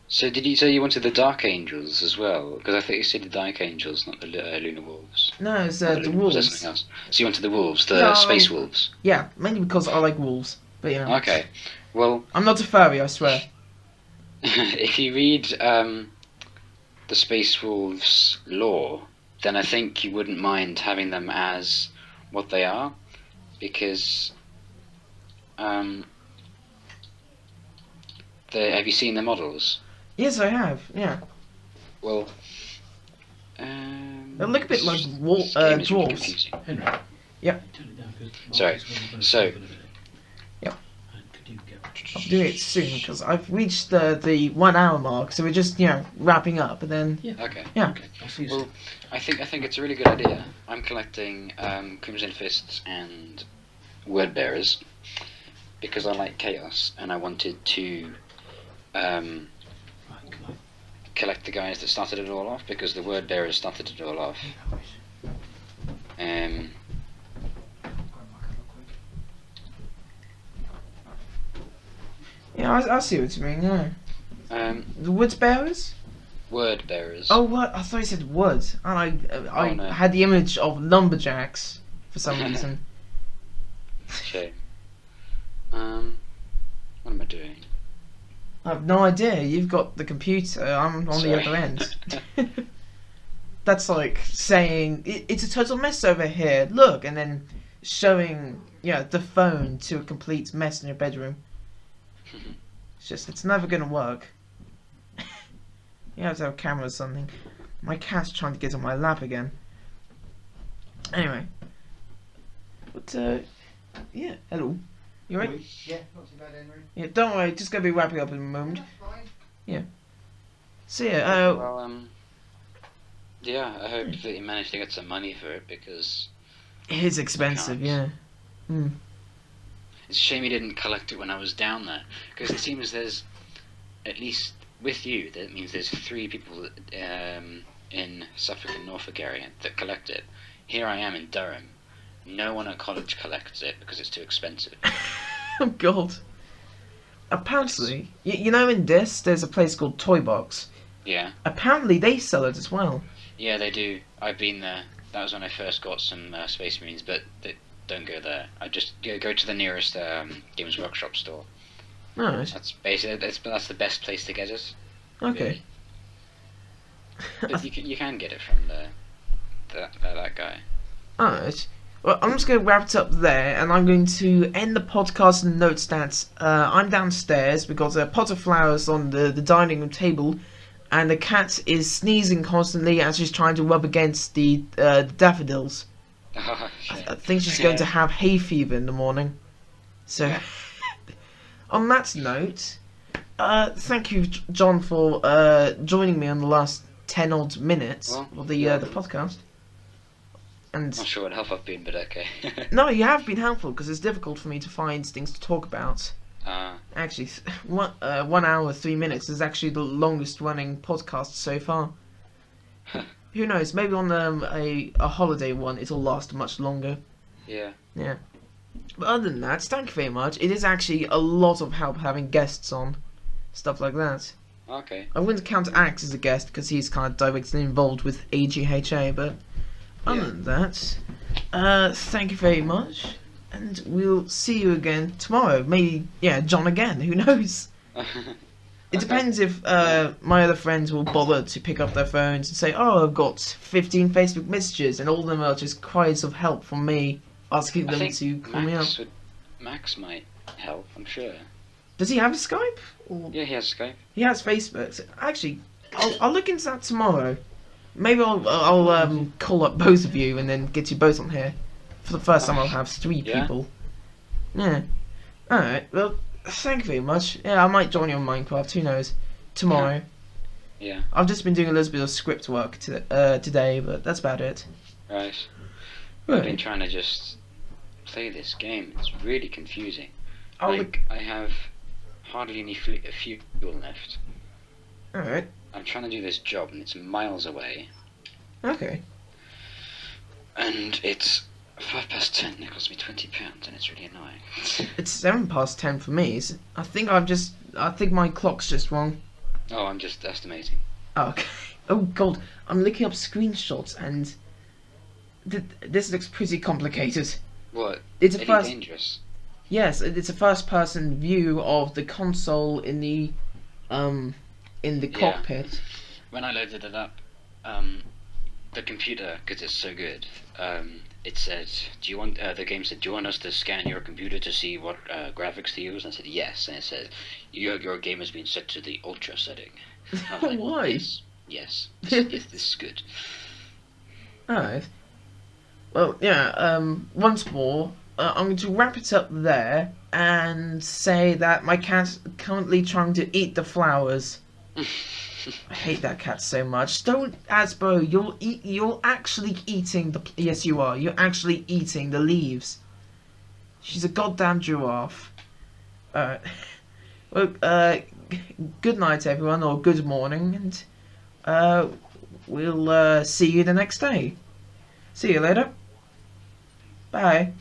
So did you say you wanted the Dark Angels as well? Because I think you said the Dark Angels, not the Lunar Wolves. No, it's Not the Lunar Wolves, that's wolves. something else. So you wanted the wolves, the Yeah, space wolves. Yeah, mainly because I like wolves. But you know, Okay. Well, I'm not a furry, I swear. if you read the Space Wolves lore, then I think you wouldn't mind having them as what they are, because have you seen the models? Yes, I have. Yeah, Well, they look a bit like this game is really dwarves. confusing. Henry. Yep. Turn it down, 'cause Sorry. Marcus wasn't very So- confident in it. Yep. And could you get- I'll do it soon because I've reached the 1 hour mark, so we're just wrapping up, and then Okay. Yeah. Okay, I'll see you Well, soon. I think it's a really good idea. I'm collecting Crimson Fists and Word Bearers because I like chaos, and I wanted to Right, come on. collect the guys that started it all off, because the Word Bearers started it all off. Um, yeah, I see what you mean. Yeah, the woods bearers. Word Bearers. Oh, what? I thought you said wood, and I no. had the image of lumberjacks for some reason. Shame. What am I doing? I have no idea. You've got the computer. I'm on Sorry. the other end. That's like saying it's a total mess over here. Look, and then showing the phone to a complete mess in your bedroom. It's never gonna work. You have to have a camera or something. My cat's trying to get on my lap again. Anyway, but yeah, hello. You right? Yeah, not too bad, Henry. Yeah, don't worry. Just gonna be wrapping up in a moment. Fine. So yeah, Well, yeah, I hope that you managed to get some money for it, because it is expensive. Yeah. it's a shame you didn't collect it when I was down there, because it seems there's, at least with you, that means there's 3 people in Suffolk and Norfolk area that collect it. Here I am in Durham. No one at college collects it because it's too expensive. Oh God. Apparently, you know, in this, there's a place called Toy Box. Yeah. Apparently, they sell it as well. Yeah, they do. I've been there. That was when I first got some Space Marines, but don't go there. I just go to the nearest Games Workshop store. Alright. That's basically that's the best place to get it. Okay. Really. But you can get it from that guy. Alright. Well, I'm just going to wrap it up there, and I'm going to end the podcast and note that I'm downstairs because there are pots of flowers on the dining room table, and the cat is sneezing constantly as she's trying to rub against the daffodils. Oh, shit. I think she's going to have hay fever in the morning. So, on that note, thank you, John, for joining me on the last 10 odd minutes of the podcast. And Not sure what help I've been, but okay. no, you have been helpful because it's difficult for me to find things to talk about. Actually, 1 hour 3 minutes is actually the longest running podcast so far. Who knows? Maybe on a holiday one, it'll last much longer. Yeah. Yeah. But other than that, thank you very much. It is actually a lot of help having guests on, stuff like that. Okay. I wouldn't count Axe as a guest because he's kind of directly involved with AGHA, but other than that, thank you very much, and we'll see you again tomorrow. Maybe, John again. Who knows? It depends if my other friends will bother to pick up their phones and say, "Oh, I've got 15 Facebook messages, and all of them are just cries of help from me asking I them think to call me up." Max might help, I'm sure. Does he have a Skype? Or... Yeah, he has Skype. He has Facebook. So actually, I'll look into that tomorrow. Maybe I'll call up both of you and then get you both on here. For the first time, I'll have 3 Yeah. people. Yeah. Alright, well, thank you very much. Yeah, I might join you on Minecraft, who knows. Tomorrow. Yeah. I've just been doing a little bit of script work today, but that's about it. Right. I've been Right. trying to just play this game. It's really confusing. I'll Like, look. I have hardly any fuel left. Alright. I'm trying to do this job, and it's miles away, Okay. and it's 10. It costs me £20, and it's really annoying. It's 10 for me. I think my clock's just wrong. Oh, I'm just estimating. Oh, okay. Oh god, I'm looking up screenshots and this looks pretty complicated. What? It's a Any first. dangerous? Yes, it's a first-person view of the console in the Yeah. cockpit. When I loaded it up, the computer, because it's so good, it said, "Do you want?" The game said, "Do you want us to scan your computer to see what graphics to use?" And I said, "Yes." And it said, "Your game has been set to the ultra setting." And I was like, Why? Yes. This is good. Alright. Well, yeah. Once more, I'm going to wrap it up there and say that my cat's currently trying to eat the flowers. I hate that cat so much. Don't, Asbo. You're actually eating the. Yes, you are. You're actually eating the leaves. She's a goddamn giraffe. Alright. Well, good night, everyone, or good morning, and we'll see you the next day. See you later. Bye.